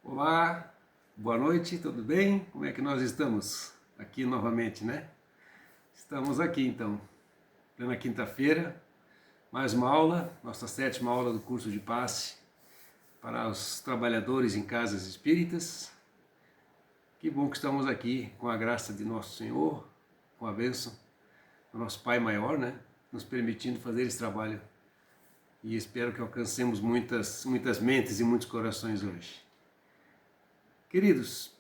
Olá, boa noite, tudo bem? Como é que nós estamos? Aqui novamente, né? Estamos aqui então, plena quinta-feira, mais uma aula, nossa sétima aula do curso de passe para os trabalhadores em casas espíritas. Que bom que estamos aqui com a graça de nosso Senhor, com a bênção do nosso Pai Maior, né? Nos permitindo fazer esse trabalho. E espero que alcancemos muitas mentes e muitos corações hoje. Queridos,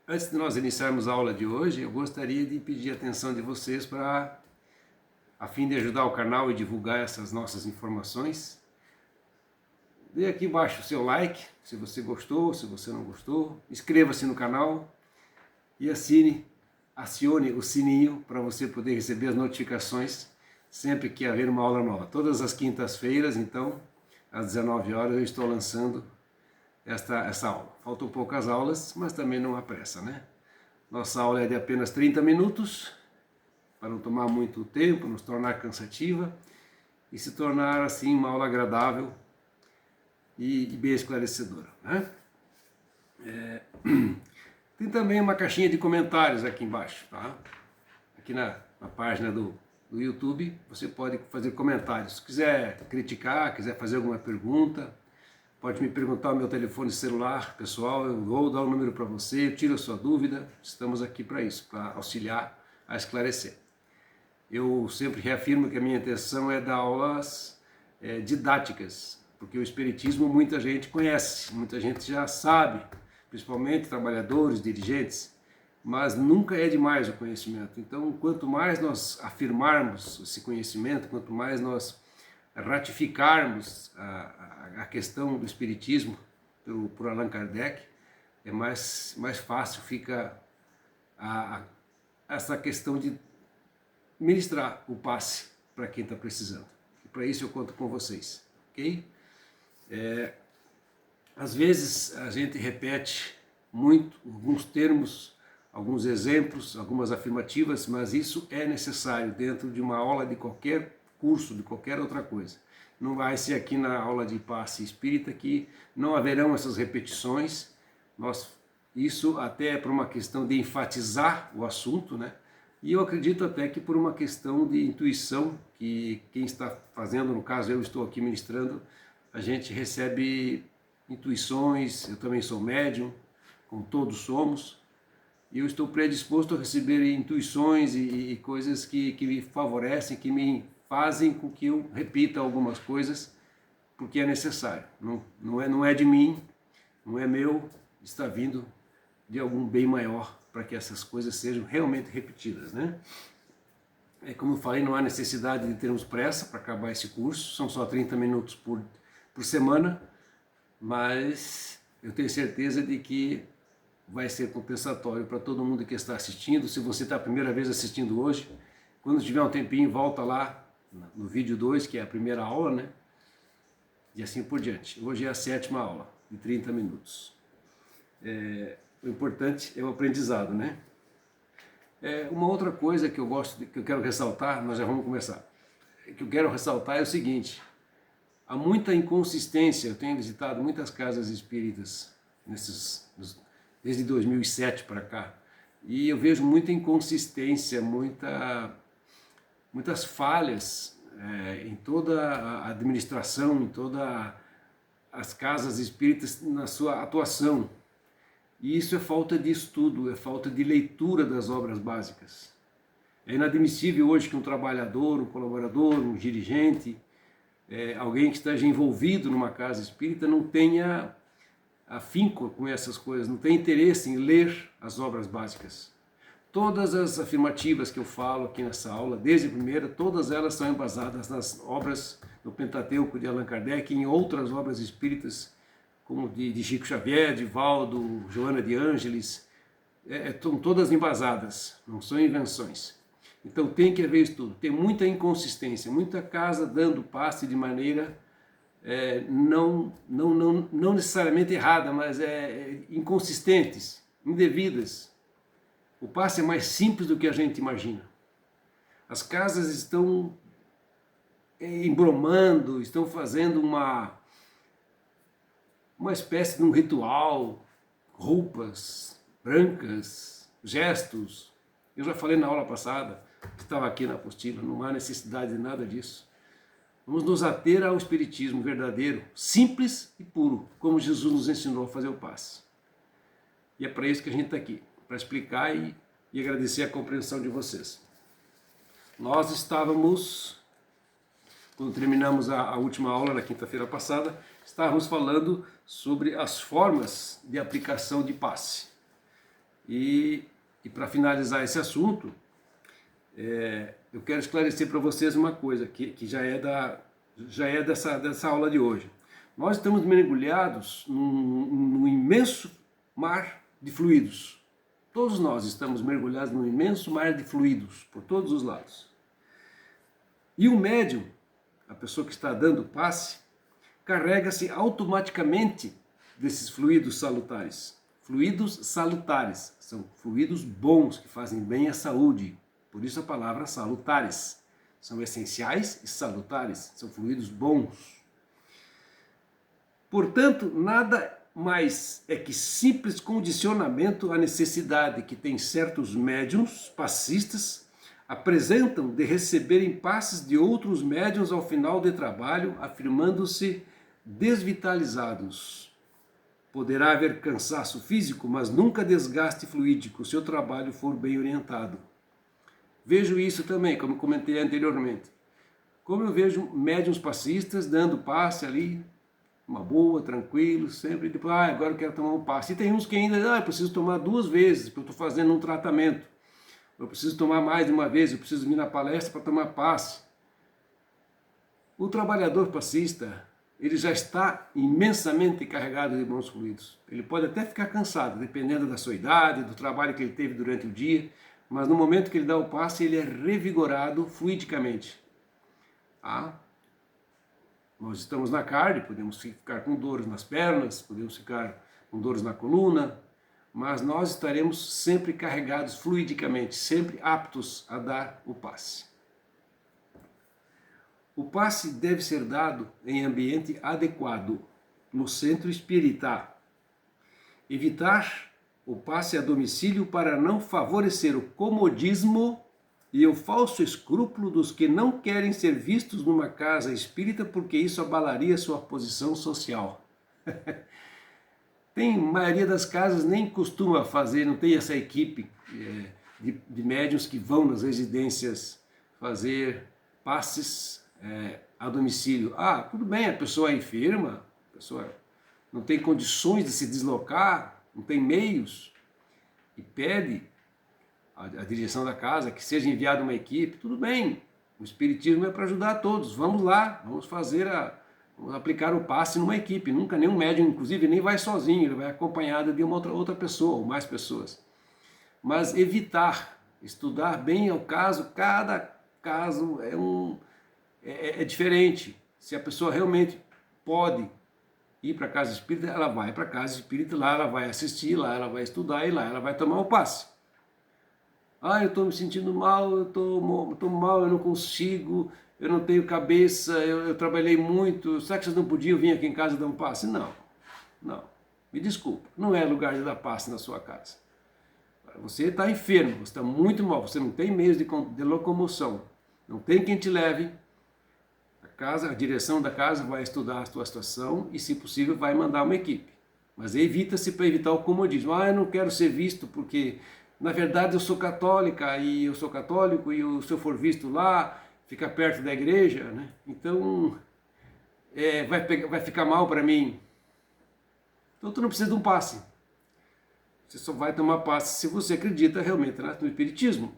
antes de nós iniciarmos a aula de hoje, eu gostaria de pedir a atenção de vocês a fim de ajudar o canal e divulgar essas nossas informações. Dê aqui embaixo o seu like, se você gostou, se você não gostou. Inscreva-se no canal e acione o sininho para você poder receber as notificações sempre que haver uma aula nova. Todas as quintas-feiras, então, às 19 horas, eu estou lançando essa aula. Faltam poucas aulas, mas também não há pressa, né? Nossa aula é de apenas 30 minutos, para não tomar muito tempo, não se tornar cansativa e se tornar, assim, uma aula agradável e bem esclarecedora, né? Tem também uma caixinha de comentários aqui embaixo, tá? Aqui na página do YouTube, você pode fazer comentários. Se quiser criticar, quiser fazer alguma pergunta, pode me perguntar o meu telefone celular pessoal, eu vou dar o número para você, eu tiro a sua dúvida, estamos aqui para isso, para auxiliar a esclarecer. Eu sempre reafirmo que a minha intenção é dar aulas didáticas, porque o Espiritismo muita gente conhece, muita gente já sabe, principalmente trabalhadores, dirigentes, mas nunca é demais o conhecimento. Então, quanto mais nós afirmarmos esse conhecimento, quanto mais nós ratificarmos a questão do Espiritismo por Allan Kardec, é mais fácil fica essa questão de ministrar o passe para quem está precisando. E para isso eu conto com vocês, ok? Às vezes a gente repete muito alguns termos, alguns exemplos, algumas afirmativas, mas isso é necessário dentro de uma aula de qualquer curso, de qualquer outra coisa. Não vai ser aqui na aula de passe espírita que não haverão essas repetições. Isso até é por uma questão de enfatizar o assunto, né? E eu acredito até que por uma questão de intuição, que quem está fazendo, no caso eu estou aqui ministrando, a gente recebe intuições, eu também sou médium, como todos somos, e eu estou predisposto a receber intuições e coisas que me favorecem, que me fazem com que eu repita algumas coisas, porque é necessário. Não é de mim, não é meu, está vindo de algum bem maior para que essas coisas sejam realmente repetidas, né? Como eu falei, não há necessidade de termos pressa para acabar esse curso, são só 30 minutos por semana, mas eu tenho certeza de que vai ser compensatório para todo mundo que está assistindo. Se você está a primeira vez assistindo hoje, quando tiver um tempinho, volta lá no vídeo 2, que é a primeira aula, né? E assim por diante. Hoje é a sétima aula, de 30 minutos. O importante é o aprendizado, né? Uma outra coisa que eu quero ressaltar, nós já vamos começar, que eu quero ressaltar é o seguinte: há muita inconsistência. Eu tenho visitado muitas casas espíritas desde 2007 para cá, e eu vejo muita inconsistência, muitas falhas em toda a administração, em todas as casas espíritas na sua atuação. E isso é falta de estudo, é falta de leitura das obras básicas. É inadmissível hoje que um trabalhador, um colaborador, um dirigente, alguém que esteja envolvido numa casa espírita não tenha afinco com essas coisas, não tenha interesse em ler as obras básicas. Todas as afirmativas que eu falo aqui nessa aula, desde a primeira, todas elas são embasadas nas obras do Pentateuco de Allan Kardec e em outras obras espíritas, como de Chico Xavier, de Valdo, Joana de Ângeles, estão todas embasadas, não são invenções. Então tem que haver estudo, tem muita inconsistência, muita casa dando passe de maneira não necessariamente errada, mas inconsistentes, indevidas. O passe é mais simples do que a gente imagina. As casas estão embromando, estão fazendo uma espécie de um ritual, roupas brancas, gestos. Eu já falei na aula passada, que estava aqui na apostila, não há necessidade de nada disso. Vamos nos ater ao espiritismo verdadeiro, simples e puro, como Jesus nos ensinou a fazer o passe. E é para isso que a gente está aqui, para explicar e agradecer a compreensão de vocês. Nós estávamos, quando terminamos a última aula na quinta-feira passada, estávamos falando sobre as formas de aplicação de passe. E para finalizar esse assunto, eu quero esclarecer para vocês uma coisa que já é dessa aula de hoje. Nós estamos mergulhados num imenso mar de fluidos. Todos nós estamos mergulhados num imenso mar de fluidos, por todos os lados. E o médium, a pessoa que está dando passe, carrega-se automaticamente desses fluidos salutares. Fluidos salutares são fluidos bons que fazem bem à saúde. Por isso a palavra salutares. São essenciais e salutares, são fluidos bons. Portanto, nada mais é que simples condicionamento à necessidade que tem certos médiuns passistas apresentam de receberem passes de outros médiuns ao final de trabalho, afirmando-se desvitalizados. Poderá haver cansaço físico, mas nunca desgaste fluídico, se o trabalho for bem orientado. Vejo isso também, como comentei anteriormente. Como eu vejo médiuns passistas dando passe ali, uma boa, tranquilo, sempre, depois, agora eu quero tomar um passe. E tem uns que ainda, eu preciso tomar 2 vezes, porque eu estou fazendo um tratamento. Eu preciso tomar mais de uma vez, eu preciso vir na palestra para tomar passe. O trabalhador passista, ele já está imensamente carregado de bons fluidos. Ele pode até ficar cansado, dependendo da sua idade, do trabalho que ele teve durante o dia, mas no momento que ele dá o passe, ele é revigorado fluidicamente. Nós estamos na carne, podemos ficar com dores nas pernas, podemos ficar com dores na coluna, mas nós estaremos sempre carregados fluidicamente, sempre aptos a dar o passe. O passe deve ser dado em ambiente adequado, no centro espírita. Evitar o passe a domicílio para não favorecer o comodismo e o falso escrúpulo dos que não querem ser vistos numa casa espírita porque isso abalaria sua posição social. A maioria das casas nem costuma fazer, não tem essa equipe de médiuns que vão nas residências fazer passes a domicílio. Tudo bem, a pessoa é enferma, a pessoa não tem condições de se deslocar, não tem meios, e pede a direção da casa que seja enviada uma equipe, tudo bem, o espiritismo é para ajudar a todos, vamos lá, vamos aplicar o passe numa equipe. Nunca nenhum médium, inclusive, nem vai sozinho, ele vai acompanhado de uma outra pessoa ou mais pessoas. Mas evitar, estudar bem ao caso, cada caso é diferente. Se a pessoa realmente pode ir para a casa espírita, ela vai para a casa espírita, lá ela vai assistir, lá ela vai estudar e lá ela vai tomar o passe. Eu estou me sentindo mal, eu estou mal, eu não consigo, eu não tenho cabeça, eu trabalhei muito, será que vocês não podiam vir aqui em casa dar um passe? Não, me desculpa, não é lugar de dar passe na sua casa. Você está enfermo, você está muito mal, você não tem meios de locomoção, não tem quem te leve, a direção da casa vai estudar a sua situação e, se possível, vai mandar uma equipe. Mas evita-se para evitar o comodismo. Eu não quero ser visto porque, na verdade, eu sou católica e eu sou católico e se eu for visto lá, fica perto da igreja, né? Então vai ficar mal para mim. Então tu não precisa de um passe. Você só vai tomar passe se você acredita realmente no espiritismo.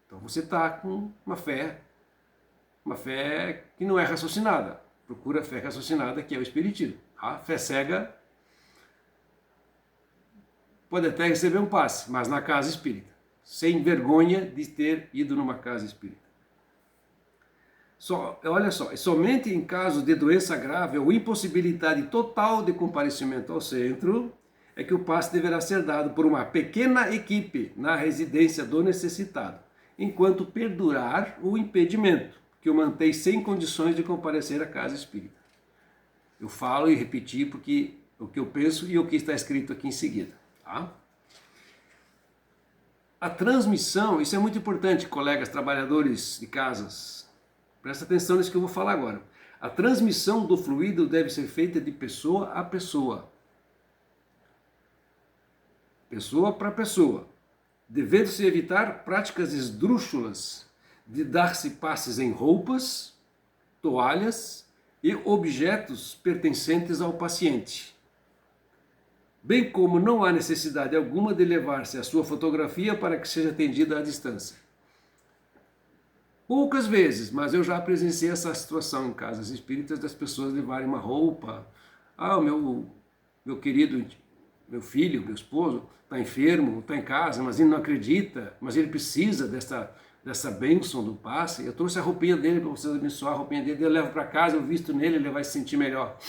Então você está com uma fé que não é raciocinada. Procura a fé raciocinada, que é o espiritismo. A fé cega pode até receber um passe, mas na casa espírita, sem vergonha de ter ido numa casa espírita. Olha só, somente em caso de doença grave ou impossibilidade total de comparecimento ao centro é que o passe deverá ser dado por uma pequena equipe na residência do necessitado, enquanto perdurar o impedimento que o mantém sem condições de comparecer à casa espírita. Eu falo e repetir porque o que eu penso e o que está escrito aqui em seguida. Tá? A transmissão, isso é muito importante, colegas trabalhadores de casas. Presta atenção nisso que eu vou falar agora. A transmissão do fluido deve ser feita de pessoa a pessoa. Pessoa para pessoa. Devendo-se evitar práticas esdrúxulas de dar-se passes em roupas, toalhas e objetos pertencentes ao paciente. Bem como não há necessidade alguma de levar-se a sua fotografia para que seja atendida à distância. Poucas vezes, mas eu já presenciei essa situação em casas espíritas das pessoas levarem uma roupa. Ah, o meu querido, meu filho, meu esposo está enfermo, está em casa, mas ele não acredita, mas ele precisa dessa bênção do passe. Eu trouxe a roupinha dele para vocês abençoar a roupinha dele, eu levo para casa, eu visto nele, ele vai se sentir melhor.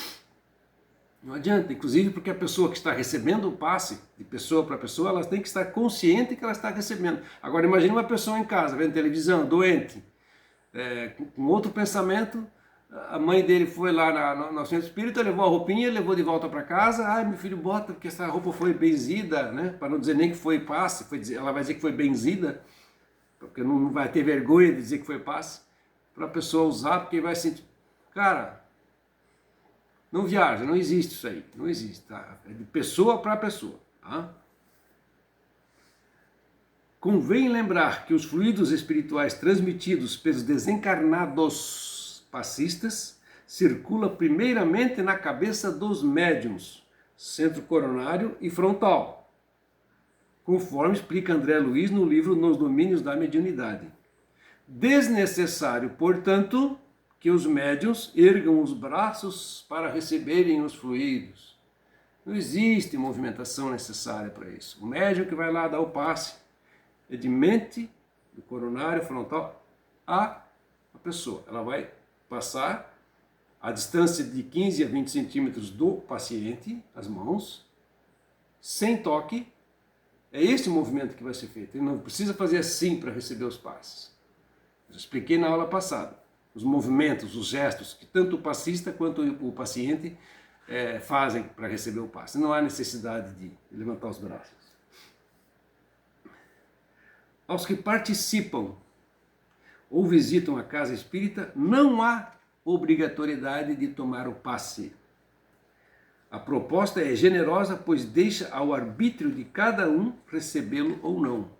Não adianta, inclusive porque a pessoa que está recebendo o passe, de pessoa para pessoa, ela tem que estar consciente que ela está recebendo. Agora imagine uma pessoa em casa, vendo televisão, doente, com outro pensamento, a mãe dele foi lá no centro espírita, levou a roupinha, levou de volta para casa, ai meu filho bota porque essa roupa foi benzida, né? Para não dizer nem que foi passe, ela vai dizer que foi benzida, porque não vai ter vergonha de dizer que foi passe, para a pessoa usar, porque vai sentir, cara, não viaja, não existe isso aí, não existe, tá? É de pessoa para pessoa, tá? Convém lembrar que os fluidos espirituais transmitidos pelos desencarnados passistas circulam primeiramente na cabeça dos médiuns, centro coronário e frontal, conforme explica André Luiz no livro Nos Domínios da Mediunidade. Desnecessário, portanto, que os médiuns ergam os braços para receberem os fluidos. Não existe movimentação necessária para isso. O médium que vai lá dar o passe é de mente, do coronário frontal, a pessoa. Ela vai passar a distância de 15 a 20 centímetros do paciente, as mãos, sem toque. É esse o movimento que vai ser feito. Ele não precisa fazer assim para receber os passes. Eu expliquei na aula passada. Os movimentos, os gestos que tanto o passista quanto o paciente fazem para receber o passe. Não há necessidade de levantar os braços. Aos que participam ou visitam a casa espírita, não há obrigatoriedade de tomar o passe. A proposta é generosa, pois deixa ao arbítrio de cada um recebê-lo ou não.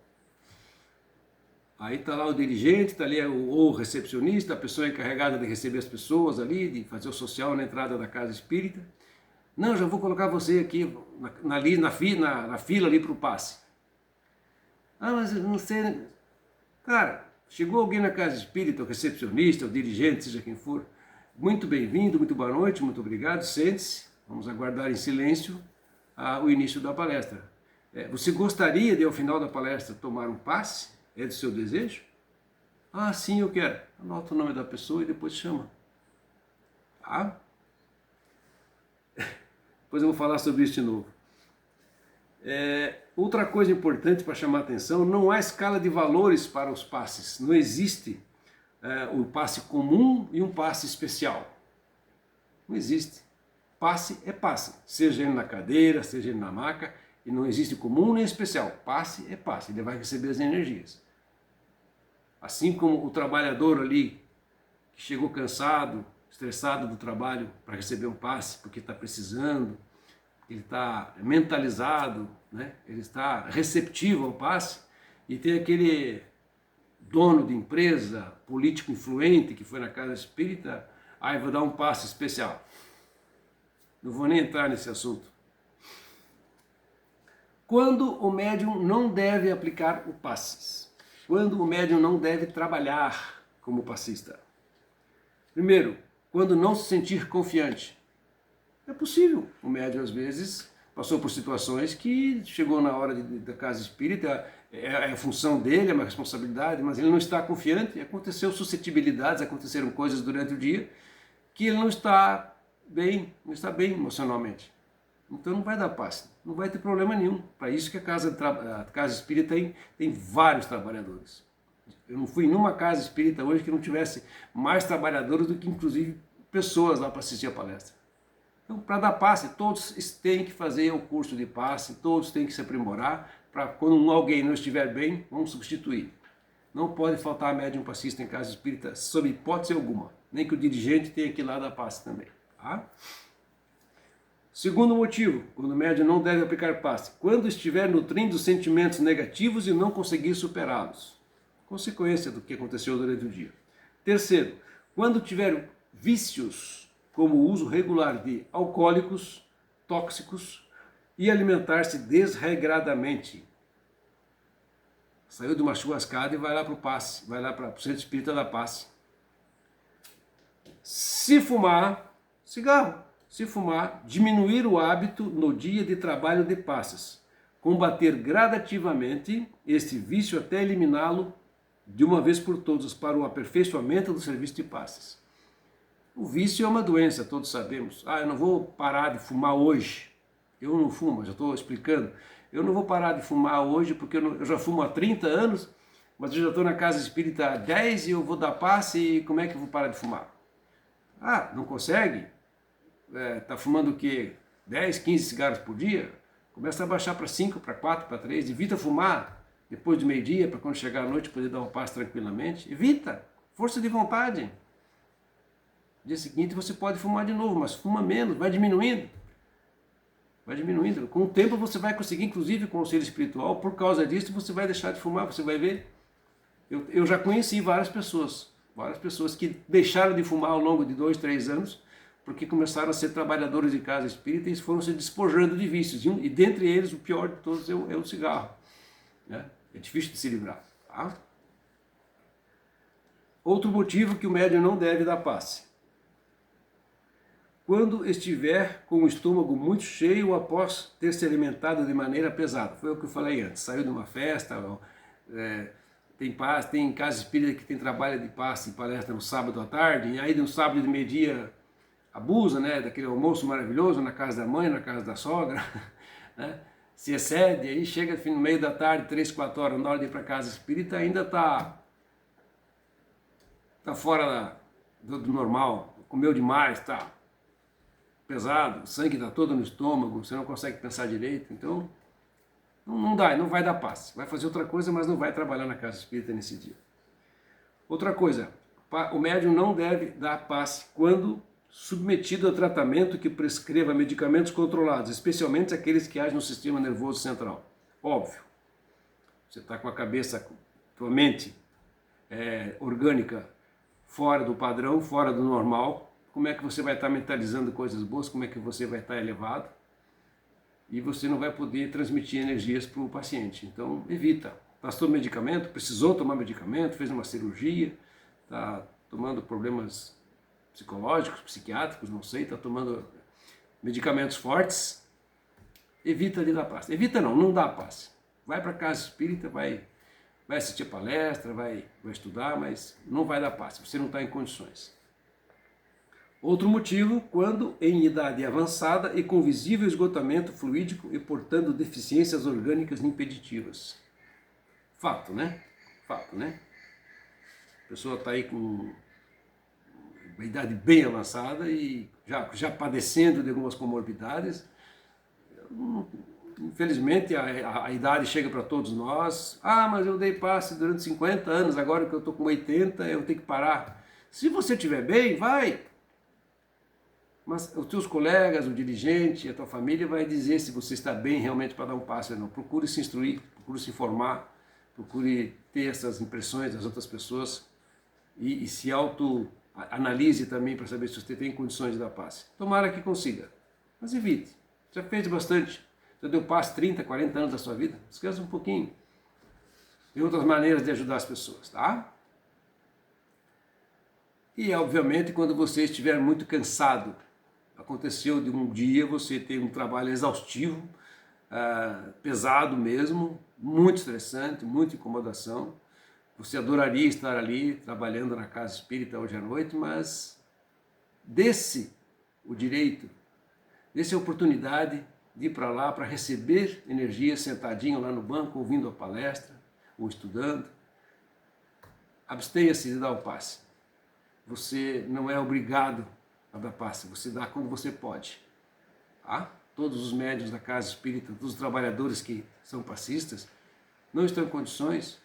Aí está lá o dirigente, está ali o recepcionista, a pessoa encarregada de receber as pessoas ali, de fazer o social na entrada da casa espírita. Não, já vou colocar você aqui na fila ali para o passe. Ah, mas eu não sei. Cara, chegou alguém na casa espírita, o recepcionista, o dirigente, seja quem for. Muito bem-vindo, muito boa noite, muito obrigado, sente-se. Vamos aguardar em silêncio o início da palestra. Você gostaria de, ao final da palestra, tomar um passe? É do seu desejo? Ah, sim, eu quero. Anota o nome da pessoa e depois chama. Tá? Depois eu vou falar sobre isso de novo. Outra coisa importante para chamar a atenção, não há escala de valores para os passes. Não existe o passe comum e um passe especial. Não existe. Passe é passe, seja ele na cadeira, seja ele na maca, e não existe comum nem especial. Passe é passe, ele vai receber as energias. Assim como o trabalhador ali, que chegou cansado, estressado do trabalho para receber um passe, porque está precisando, ele está mentalizado, né? Ele está receptivo ao passe, e tem aquele dono de empresa, político influente, que foi na casa espírita, aí vou dar um passe especial. Não vou nem entrar nesse assunto. Quando o médium não deve aplicar o passes? Quando o médium não deve trabalhar como passista? Primeiro, quando não se sentir confiante. É possível. O médium, às vezes, passou por situações que chegou na hora da casa espírita, é a função dele, é uma responsabilidade, mas ele não está confiante. Aconteceu suscetibilidades, aconteceram coisas durante o dia que ele não está bem emocionalmente. Então não vai dar passe, não vai ter problema nenhum. Para isso que a casa espírita tem vários trabalhadores. Eu não fui em uma casa espírita hoje que não tivesse mais trabalhadores do que inclusive pessoas lá para assistir a palestra. Então, para dar passe, todos têm que fazer o curso de passe, todos têm que se aprimorar, para quando alguém não estiver bem, vamos substituir. Não pode faltar médium passista em casa espírita, sob hipótese alguma. Nem que o dirigente tenha que ir lá dar passe também. Tá? Segundo motivo, quando o médium não deve aplicar passe, quando estiver nutrindo sentimentos negativos e não conseguir superá-los. Consequência do que aconteceu durante o dia. Terceiro, quando tiver vícios, como o uso regular de alcoólicos, tóxicos e alimentar-se desregradamente. Saiu de uma churrascada e vai lá para o passe, vai lá para o centro espírita da passe. Se fumar, cigarro. Se fumar, diminuir o hábito no dia de trabalho de passes. Combater gradativamente este vício até eliminá-lo de uma vez por todas para o aperfeiçoamento do serviço de passes. O vício é uma doença, todos sabemos. Eu não vou parar de fumar hoje. Eu não fumo, já estou explicando. Eu não vou parar de fumar hoje porque eu já fumo há 30 anos, mas eu já estou na casa espírita há 10 e eu vou dar passe e como é que eu vou parar de fumar? Não consegue? Está fumando o quê? 10, 15 cigarros por dia? Começa a baixar para 5, para 4, para 3. Evita fumar depois do meio-dia para quando chegar à noite poder dar um passe tranquilamente. Evita. Força de vontade. Dia seguinte você pode fumar de novo, mas fuma menos, vai diminuindo. Vai diminuindo. Com o tempo você vai conseguir, inclusive com o auxílio espiritual, por causa disso você vai deixar de fumar, você vai ver. Eu já conheci várias pessoas que deixaram de fumar ao longo de 2, 3 anos, porque começaram a ser trabalhadores de casa espírita e foram se despojando de vícios. E dentre eles, o pior de todos é o cigarro. Né? É difícil de se livrar. Tá? Outro motivo que o médium não deve dar passe. Quando estiver com o estômago muito cheio após ter se alimentado de maneira pesada. Foi o que eu falei antes. Saiu de uma festa, tem casa espírita que tem trabalho de passe e palestra no sábado à tarde, e aí no sábado de meio-dia abusa, né, daquele almoço maravilhoso na casa da mãe, na casa da sogra, né, se excede, aí chega no meio da tarde, 3, 4 horas, na hora de ir para casa espírita, ainda está fora do normal, comeu demais, está pesado, o sangue está todo no estômago, você não consegue pensar direito, então não vai dar passe. Vai fazer outra coisa, mas não vai trabalhar na casa espírita nesse dia. Outra coisa, o médium não deve dar passe quando submetido a tratamento que prescreva medicamentos controlados, especialmente aqueles que agem no sistema nervoso central. Óbvio, você está com a cabeça, tua mente orgânica fora do padrão, fora do normal, como é que você vai estar mentalizando coisas boas, como é que você vai estar elevado, e você não vai poder transmitir energias para o paciente. Então, evita. Passou medicamento, precisou tomar medicamento, fez uma cirurgia, está tomando problemas psicológicos, psiquiátricos, não sei, está tomando medicamentos fortes, evita de dar passe. Evita não dá passe. Vai para a casa espírita, vai assistir palestra, vai estudar, mas não vai dar passe, você não está em condições. Outro motivo, quando em idade avançada e com visível esgotamento fluídico e portando deficiências orgânicas impeditivas. Fato, né? Fato, né? A pessoa está aí com uma idade bem avançada e já padecendo de algumas comorbidades. Infelizmente a idade chega para todos nós. Mas eu dei passe durante 50 anos, agora que eu estou com 80 eu tenho que parar. Se você estiver bem, vai. Mas os teus colegas, o dirigente, a tua família vai dizer se você está bem realmente para dar um passe ou não. Procure se instruir, procure se informar, procure ter essas impressões das outras pessoas e se autoanalise também para saber se você tem condições de dar passe. Tomara que consiga, mas evite. Já fez bastante, já deu passe 30, 40 anos da sua vida, descansa um pouquinho. Tem outras maneiras de ajudar as pessoas, tá? E obviamente quando você estiver muito cansado, aconteceu de um dia você ter um trabalho exaustivo, pesado mesmo, muito estressante, muita incomodação. Você adoraria estar ali trabalhando na casa espírita hoje à noite, mas desse o direito, desse a oportunidade de ir para lá para receber energia sentadinho lá no banco, ouvindo a palestra ou estudando. Abstenha-se de dar o passe. Você não é obrigado a dar passe, você dá quando você pode. tá? Todos os médiuns da casa espírita, todos os trabalhadores que são passistas, não estão em condições.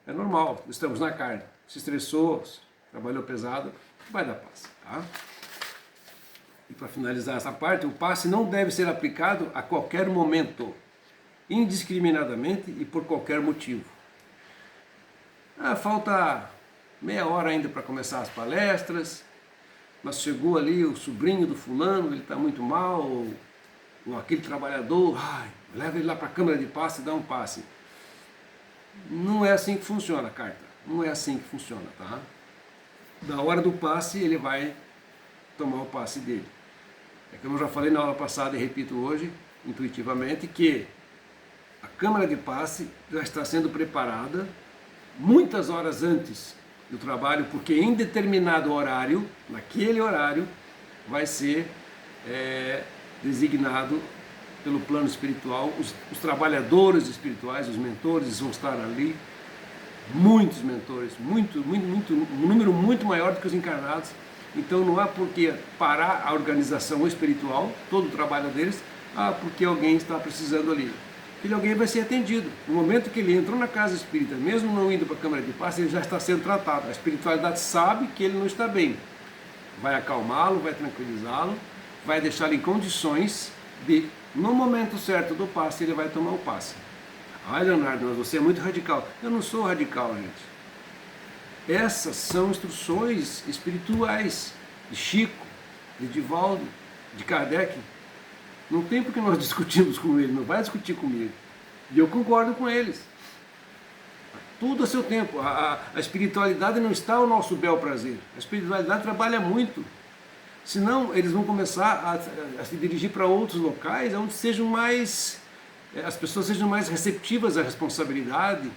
É normal, estamos na carne. Se estressou, trabalhou pesado, vai dar passe, tá? E para finalizar essa parte, o passe não deve ser aplicado a qualquer momento, indiscriminadamente e por qualquer motivo. Falta meia hora ainda para começar as palestras, mas chegou ali o sobrinho do fulano, ele está muito mal, ou aquele trabalhador, leva ele lá para a câmara de passe e dá um passe. Não é assim que funciona a carta, não é assim que funciona, tá? Na hora do passe ele vai tomar o passe dele. É como eu já falei na aula passada e repito hoje, intuitivamente, que a câmara de passe já está sendo preparada muitas horas antes do trabalho, porque em determinado horário, naquele horário, vai ser designado pelo plano espiritual, os trabalhadores espirituais, os mentores vão estar ali, muitos mentores, um número muito maior do que os encarnados. Então não há por que parar a organização espiritual, todo o trabalho deles, porque alguém está precisando ali. Aquele alguém vai ser atendido. No momento que ele entrou na casa espírita, mesmo não indo para a câmara de passe, ele já está sendo tratado. A espiritualidade sabe que ele não está bem. Vai acalmá-lo, vai tranquilizá-lo, vai deixá-lo em condições de, no momento certo do passe, ele vai tomar o passe. Leonardo, mas você é muito radical. Eu não sou radical, gente. Essas são instruções espirituais de Chico, de Divaldo, de Kardec. Não tem porque nós discutimos com ele, não vai discutir comigo. E eu concordo com eles. Tudo a seu tempo. A espiritualidade não está ao nosso bel prazer. A espiritualidade trabalha muito. Senão eles vão começar a se dirigir para outros locais onde sejam mais, as pessoas sejam mais receptivas à responsabilidade,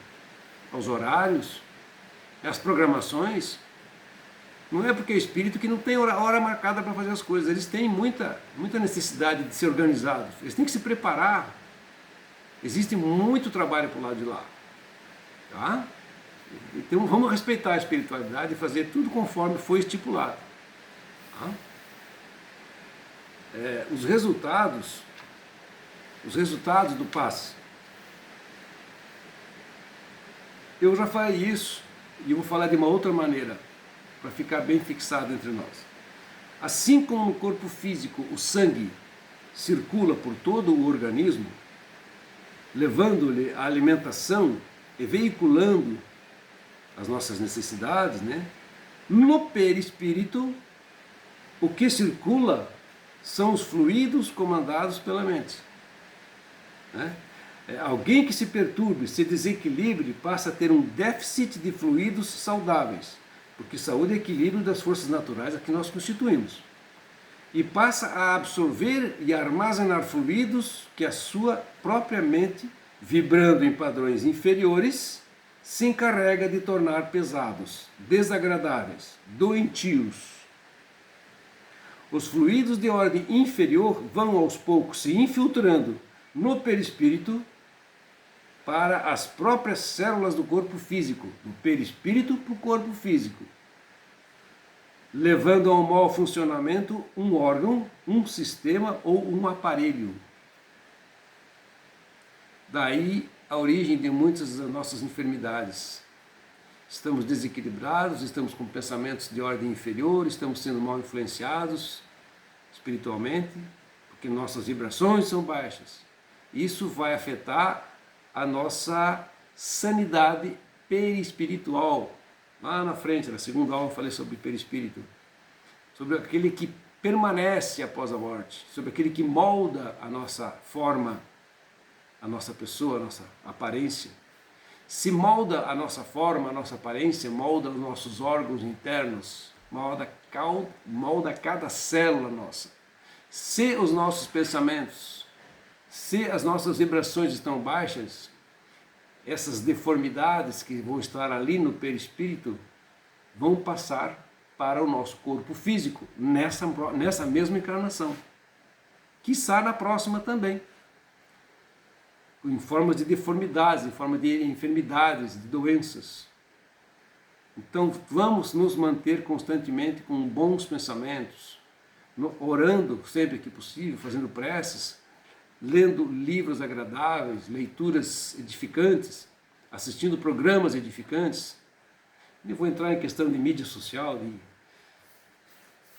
aos horários, às programações. Não é porque é espírito que não tem hora marcada para fazer as coisas. Eles têm muita necessidade de ser organizados. Eles têm que se preparar. Existe muito trabalho para o lado de lá. Tá? Então vamos respeitar a espiritualidade e fazer tudo conforme foi estipulado. Tá? Os resultados do passe. Eu já falei isso e eu vou falar de uma outra maneira, para ficar bem fixado entre nós. Assim como no corpo físico o sangue circula por todo o organismo, levando-lhe a alimentação e veiculando as nossas necessidades, né? No perispírito, o que circula são os fluidos comandados pela mente. Né? Alguém que se perturbe, se desequilibre, passa a ter um déficit de fluidos saudáveis, porque saúde é equilíbrio das forças naturais a que nós constituímos. E passa a absorver e armazenar fluidos que a sua própria mente, vibrando em padrões inferiores, se encarrega de tornar pesados, desagradáveis, doentios. Os fluidos de ordem inferior vão aos poucos se infiltrando no perispírito para as próprias células do corpo físico, do perispírito para o corpo físico, levando ao mau funcionamento um órgão, um sistema ou um aparelho. Daí a origem de muitas das nossas enfermidades. Estamos desequilibrados, estamos com pensamentos de ordem inferior, estamos sendo mal influenciados espiritualmente, porque nossas vibrações são baixas. Isso vai afetar a nossa sanidade perispiritual. Lá na frente, na segunda aula, eu falei sobre perispírito, sobre aquele que permanece após a morte, sobre aquele que molda a nossa forma, a nossa pessoa, a nossa aparência. Se molda a nossa forma, a nossa aparência, molda os nossos órgãos internos, molda cada célula nossa. Se os nossos pensamentos, se as nossas vibrações estão baixas, essas deformidades que vão estar ali no perispírito vão passar para o nosso corpo físico, nessa mesma encarnação. Quiçá na próxima também. Em formas de deformidades, em forma de enfermidades, de doenças. Então vamos nos manter constantemente com bons pensamentos, orando sempre que possível, fazendo preces, lendo livros agradáveis, leituras edificantes, assistindo programas edificantes. Nem vou entrar em questão de mídia social,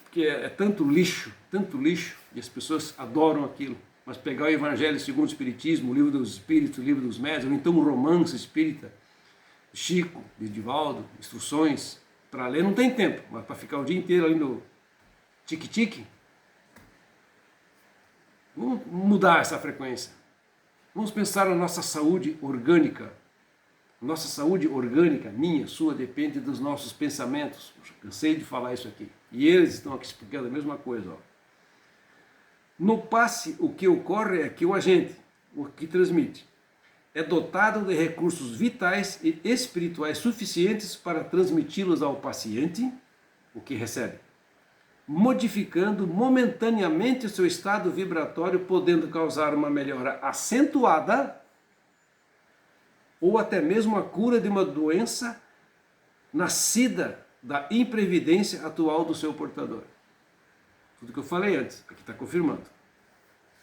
porque é tanto lixo, e as pessoas adoram aquilo. Mas pegar o Evangelho segundo o Espiritismo, o Livro dos Espíritos, o Livro dos Médiuns, ou então um romance espírita, Chico, de Divaldo, instruções, para ler não tem tempo, mas para ficar o dia inteiro ali no tique-tique, vamos mudar essa frequência. Vamos pensar na nossa saúde orgânica. Nossa saúde orgânica, minha, sua, depende dos nossos pensamentos. Eu cansei de falar isso aqui. E eles estão aqui explicando a mesma coisa. Ó. No passe, o que ocorre é que o agente, o que transmite, é dotado de recursos vitais e espirituais suficientes para transmiti-los ao paciente, o que recebe, modificando momentaneamente o seu estado vibratório, podendo causar uma melhora acentuada ou até mesmo a cura de uma doença nascida da imprevidência atual do seu portador. Tudo que eu falei antes, aqui está confirmando.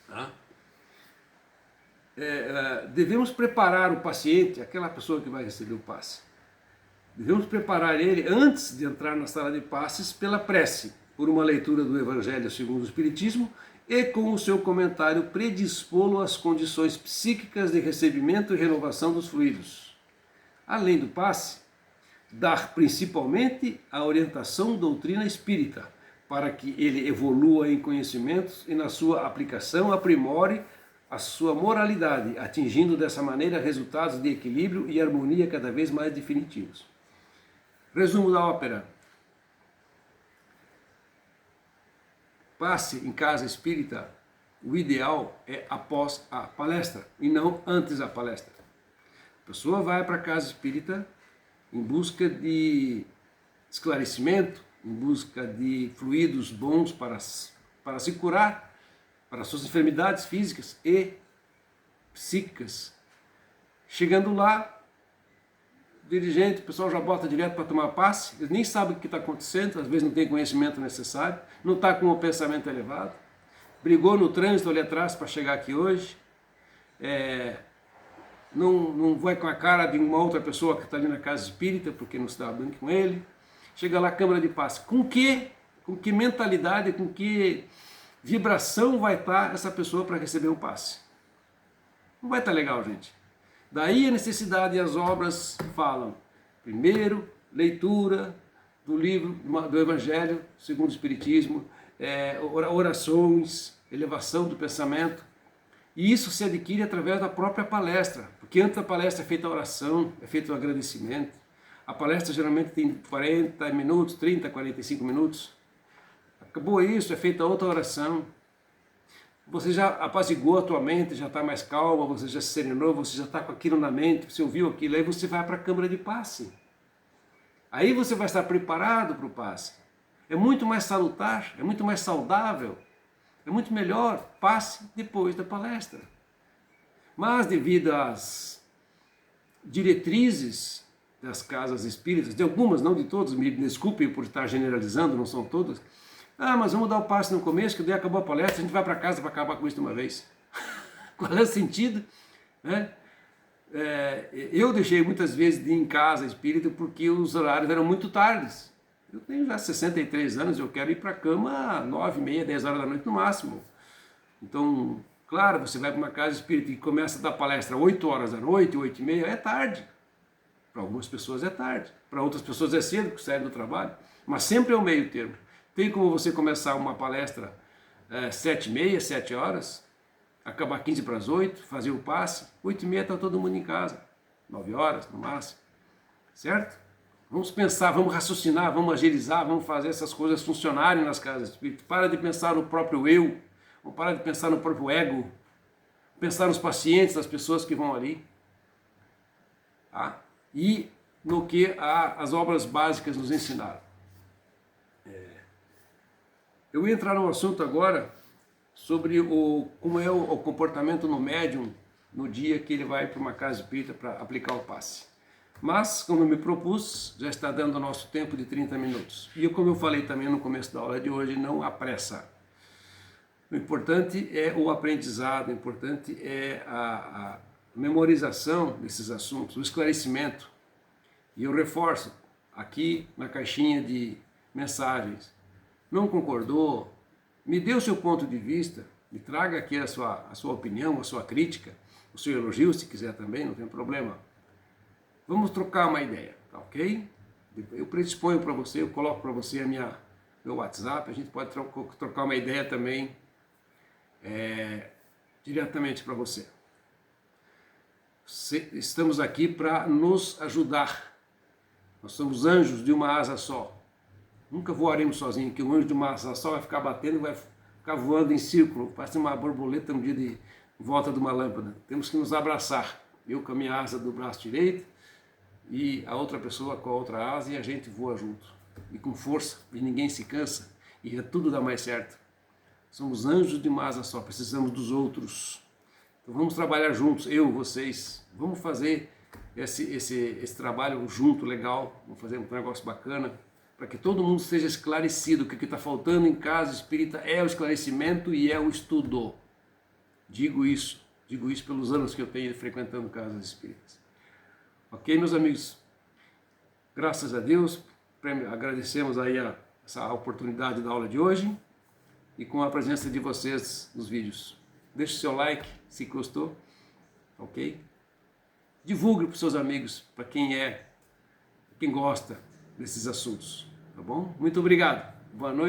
Tá? Devemos preparar o paciente, aquela pessoa que vai receber o passe, devemos preparar ele antes de entrar na sala de passes pela prece, por uma leitura do Evangelho segundo o Espiritismo e com o seu comentário predispô-lo às condições psíquicas de recebimento e renovação dos fluidos. Além do passe, dar principalmente a orientação doutrina espírita, para que ele evolua em conhecimentos e na sua aplicação aprimore a sua moralidade, atingindo dessa maneira resultados de equilíbrio e harmonia cada vez mais definitivos. Resumo da ópera. Passe em casa espírita, o ideal é após a palestra e não antes da palestra. A pessoa vai para a casa espírita em busca de esclarecimento, em busca de fluidos bons para se curar, para suas enfermidades físicas e psíquicas. Chegando lá, o dirigente, o pessoal já bota direto para tomar passe, eles nem sabem o que está acontecendo, às vezes não tem conhecimento necessário, não está com o pensamento elevado, brigou no trânsito ali atrás para chegar aqui hoje, não vai com a cara de uma outra pessoa que está ali na casa espírita, porque não se dá bem com ele, chega lá, câmara de passe. Com que mentalidade, com que vibração vai estar essa pessoa para receber o passe? Não vai estar legal, gente. Daí a necessidade e as obras falam. Primeiro, leitura do livro do Evangelho segundo o Espiritismo, orações, elevação do pensamento. E isso se adquire através da própria palestra, porque antes da palestra é feita a oração, é feito o agradecimento. A palestra geralmente tem 40 minutos, 30, 45 minutos. Acabou isso, é feita outra oração. Você já apaziguou a tua mente, já está mais calma, você já se serenou, você já está com aquilo na mente, você ouviu aquilo, aí você vai para a câmara de passe. Aí você vai estar preparado para o passe. É muito mais salutar, é muito mais saudável, é muito melhor passe depois da palestra. Mas devido às diretrizes das casas espíritas, de algumas, não de todas, me desculpem por estar generalizando, não são todas. Mas vamos dar o passe no começo, que daí acabou a palestra, a gente vai para casa para acabar com isso de uma vez. Qual é o sentido? Eu deixei muitas vezes de ir em casa espírita porque os horários eram muito tardes. Eu tenho já 63 anos, eu quero ir para a cama às 9h30, 10 horas da noite no máximo. Então, claro, você vai para uma casa espírita e começa a dar palestra às 8 horas da noite, 8h30, é tarde. Para algumas pessoas é tarde, para outras pessoas é cedo, porque saem do trabalho. Mas sempre é o meio termo. Tem como você começar uma palestra 7h30, 7 horas, acabar 15 para as 8, fazer o passe, 8h30 está todo mundo em casa, 9 horas no máximo, certo? Vamos pensar, vamos raciocinar, vamos agilizar, vamos fazer essas coisas funcionarem nas casas espíritas. Para de pensar no próprio eu, vamos parar de pensar no próprio ego, pensar nos pacientes, nas pessoas que vão ali. Tá? E no que as obras básicas nos ensinaram. Eu vou entrar no assunto agora sobre como é o comportamento no médium no dia que ele vai para uma casa espírita para aplicar o passe. Mas, como eu me propus, já está dando o nosso tempo de 30 minutos. E como eu falei também no começo da aula de hoje, não há pressa. O importante é o aprendizado, o importante é a memorização desses assuntos, o esclarecimento. E eu reforço aqui na caixinha de mensagens. Não concordou? Me dê o seu ponto de vista, me traga aqui a sua opinião, a sua crítica, o seu elogio, se quiser também, não tem problema. Vamos trocar uma ideia, tá ok? Eu predisponho para você, eu coloco para você meu WhatsApp, a gente pode trocar uma ideia também diretamente para você. Estamos aqui para nos ajudar. Nós somos anjos de uma asa só. Nunca voaremos sozinhos, que o anjo de uma asa só vai ficar batendo, vai ficar voando em círculo, parece uma borboleta no dia de volta de uma lâmpada. Temos que nos abraçar. Eu com a minha asa do braço direito e a outra pessoa com a outra asa, e a gente voa junto. E com força, e ninguém se cansa, e tudo dá mais certo. Somos anjos de uma asa só, precisamos dos outros. Então vamos trabalhar juntos, eu, vocês. Vamos fazer esse trabalho junto, legal. Vamos fazer um negócio bacana, para que todo mundo seja esclarecido. O que está faltando em casa espírita é o esclarecimento e é o estudo. Digo isso pelos anos que eu tenho frequentando casas espíritas. Ok, meus amigos? Graças a Deus, agradecemos aí essa oportunidade da aula de hoje e com a presença de vocês nos vídeos. Deixe seu like se gostou, ok? Divulgue para os seus amigos, para quem gosta desses assuntos, tá bom? Muito obrigado. Boa noite.